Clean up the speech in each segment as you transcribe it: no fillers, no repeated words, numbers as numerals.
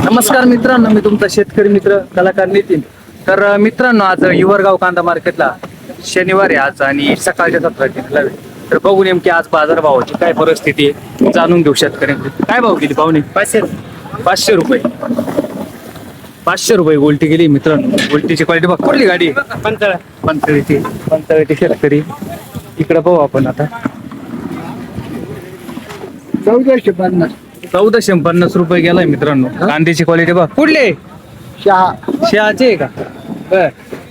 नमस्कार मित्रांनो, मी तुमचा शेतकरी मित्र कलाकार नितीन. तर मित्रांनो, आज हिवरगाव कांदा मार्केटला शनिवार आहे आज आणि सकाळच्या सत्राची तर बघू नेमकी आज बाजारभावाची काय परिस्थिती आहे जाणून घेऊ शेतकऱ्यांची. काय भाव गेली पाहुणे? 500 रुपये. 500 रुपये गोल्टी गेली मित्रांनो. गोल्टीची क्वालिटी बघ. कुठली गाडी? पंचाळीची शेतकरी. इकडे पाहू आपण आता. 1450 रुपये गेलाय मित्रांनो. कांद्याची क्वालिटी बघ. कुठले? शहाचे आहे का? बर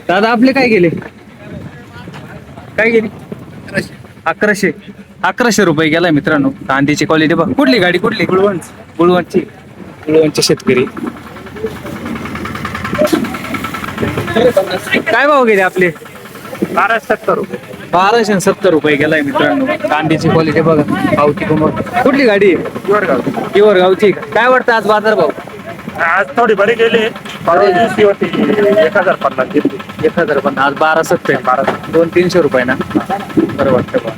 दादा, आपले काय गेले? काय गेली? 1100 रुपये गेलाय मित्रांनो. कांद्याची क्वालिटी बघ. कुठली गाडी? कुठली? गुळवंची शेतकरी. काय भाव गेले आपले? 1270 रुपये. 1270 रुपये गेलाय मित्रांनो. कांद्याची क्वालिटी बघा. पावती बघ. कुठली गाडी? गावची. काय वाटतं आज बाजार भाव? आज थोडी बरी गेले. परवा दिवशी होती 1050 घेतली. 1000 पण आज 1270. 200-300 रुपये ना. बरं वाटतं बघ.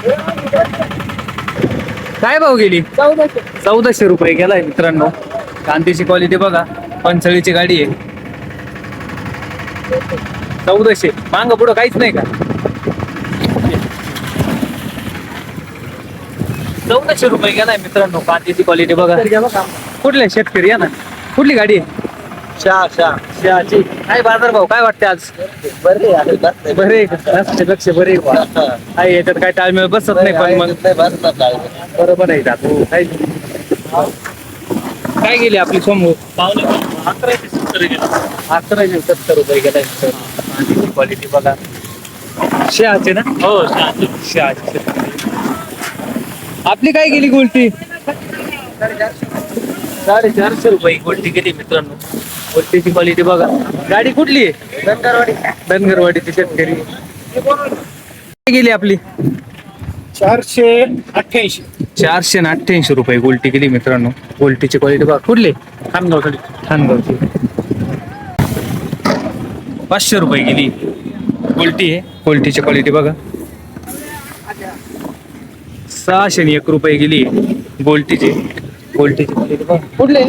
काय भाव गेली? 1400 रुपये गेलाय मित्रांनो. कांद्याची क्वालिटी बघा. पंचळीची गाडी आहे. 1400. मांग पुढं काहीच नाही का? 1400 रुपये गेलाय मित्रांनो. कांद्याची क्वालिटी बघा. कुठले शेतकरी या ना? कुठली गाडी आहे? शहाची. काय बाजार भाव काय वाटते आज? बरे लक्ष बरे. काय याच्यात काय ताळमेळ बसत नाही पण मग बरोबर आहे. काय गेली आपली समोर? 1170 रुपये गेलाय. कांद्याची क्वालिटी बघा. शहाचे ना? हो, शहाची. आपली काय गेली गोल्टी? 450 रुपये गोल्टी गेली मित्रांनो. गोल्टीची क्वालिटी बघा. गाडी कुठली आहे? धनगरवाडीची शेतकरी. काय गेली आपली? 488. 488 रुपये गोल्टी गेली मित्रांनो. गोल्टीची क्वालिटी बघा. कुठली? खानगावची. 500 रुपये गेली गोल्टी आहे. गोल्टीची क्वालिटी बघा. 601 रुपये गेली गोल्टीची क्वालिटी बघा. कुठले?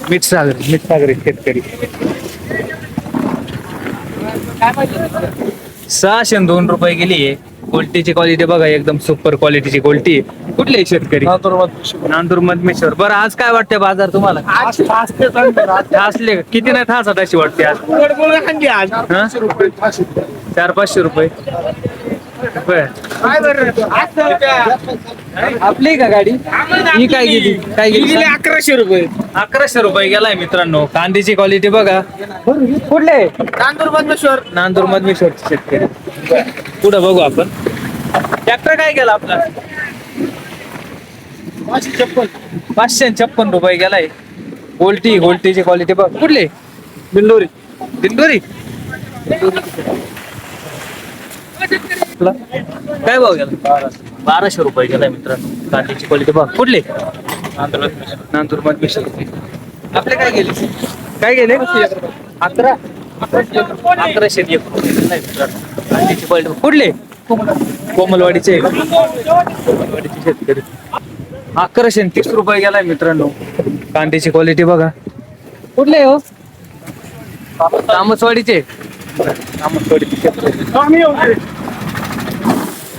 मिठसागर शेतकरी. 602 रुपये गेली आहे. गोल्टीची क्वालिटी बघा. एकदम सुपर क्वालिटीची गोल्टी. कुठले शेतकरी? नांदूर मधमेश्वर. बरं, आज काय वाटते बाजार तुम्हाला? ठासले का? किती नाही ठासात अशी वाटते आज? 400-500 रुपये. आपली का गाडी? ही काय गेली? 1100 रुपये. 1100 रुपये गेलाय मित्रांनो. कांद्याची क्वालिटी बघा. कुठले? नांदूर मधमेश्वर शेतकरी. पुढे बघू आपण. ट्रॅक्टर काय गेला आपला? 556 रुपये गेलाय. गोल्टीची क्वालिटी बघ. कुठले? दिंडोरी. काय भाव गेला? 1200 रुपये गेलाय मित्रांनो. कांद्याची क्वालिटी बघ. कुठले? नांदूर मधमेश्वर. आपले काय गेले? 1101 मित्रांनो. कांद्याची क्वालिटी कुठले? कोमलवाडीचे. कोमलवाडीचे शेतकरी. 1130 रुपये गेलाय मित्रांनो. कांद्याची क्वालिटी बघा. कुठले हो? तामसवाडीचे. शेतकरी.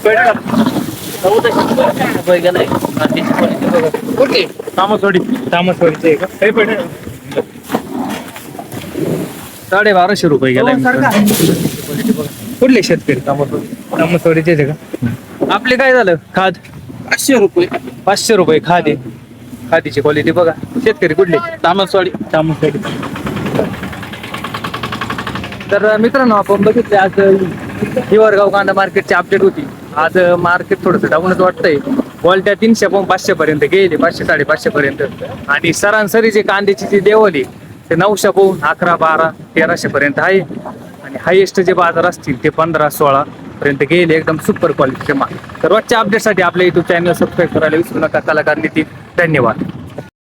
1400 रुपये गेलाय. कांद्याची क्वालिटी बघा. कुठले? तामसवाडीचे का? 1250 रुपये गेलाय. कुठले शेतकरी? तामसवाडीचे का? आपले काय झालं? खाद 500 रुपये खाद आहे. खादीची क्वालिटी बघा. शेतकरी कुठले? तामसवाडी. तर मित्रांनो, आपण बघितले आज हिवरगाव कांदा मार्केटची अपडेट होती. आज मार्केट थोडंसं डाऊनच वाटतंय. क्वालिट्या 300 पासून 500 पर्यंत गेले. 500-550 पर्यंत. आणि सरासरी जे कांद्याची जी देवली ते 900 पासून 1100-1200-1300 पर्यंत आहे. आणि हायेस्ट जे बाजार असतील ते 15-16 पर्यंत गेले. एकदम सुपर क्वालिटीचे माल. तर रोजच्या अपडेटसाठी आपल्या युट्यूब चॅनल सबस्क्राईब करायला विसरू नका. कलाकार नितीन. धन्यवाद.